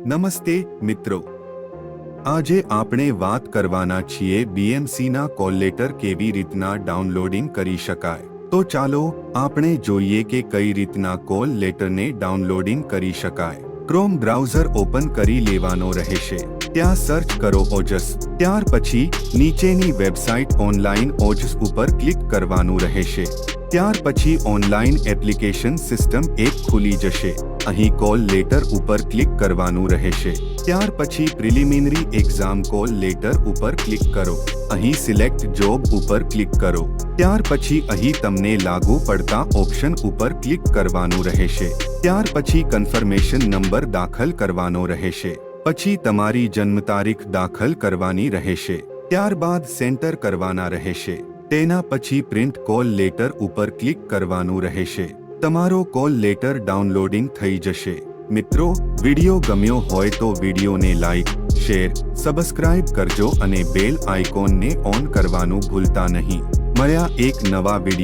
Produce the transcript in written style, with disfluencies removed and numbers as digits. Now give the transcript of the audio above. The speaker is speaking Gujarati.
નમસ્તે મિત્રો, આજે આપણે વાત કરવાના છીએ બીએમસીના કોલ લેટર કેવી રીતના ડાઉનલોડિંગ કરી શકાય। તો ચાલો આપણે જોઈએ કે કઈ રીતના કોલ લેટરને ડાઉનલોડિંગ કરી શકાય। ક્રોમ બ્રાઉઝર ઓપન કરી લેવાનો રહેશે। ત્યાં સર્ચ કરો ઓજસ। ત્યાર પછી નીચેની વેબસાઇટ ઓનલાઈન ઓજસ ઉપર ક્લિક કરવાનું રહેશે। ત્યાર પછી ઓનલાઈન એપ્લિકેશન સિસ્ટમ એક ખુલી જશે। અહીં કોલ લેટર ઉપર ક્લિક કરવાનું રહેશે। ત્યાર પછી પ્રિલિમિનરી એક્ઝામ કોલ લેટર ઉપર ક્લિક કરો। અહીં સિલેક્ટ જોબ ઉપર ક્લિક કરો। ત્યાર પછી અહીં તમને લાગુ પડતા ઓપ્શન ઉપર ક્લિક કરવાનું રહેશે। ત્યાર પછી કન્ફર્મેશન નંબર દાખલ કરવાનો રહેશે। પછી તમારી જન્મ તારીખ દાખલ કરવાની રહેશે। ત્યારબાદ સેન્ટર કરવાના રહેશે। તેના પછી પ્રિન્ટ કોલ લેટર ઉપર ક્લિક કરવાનું રહેશે। તમારો કોલ લેટર ડાઉનલોડિંગ થઈ જશે। મિત્રો, વિડિયો ગમ્યો હોય તો વિડિયોને લાઈક, શેર, સબસ્ક્રાઇબ કરજો અને બેલ આઇકોનને ઓન કરવાનું ભૂલતા નહીં। મળ્યા એક નવા વિડિયો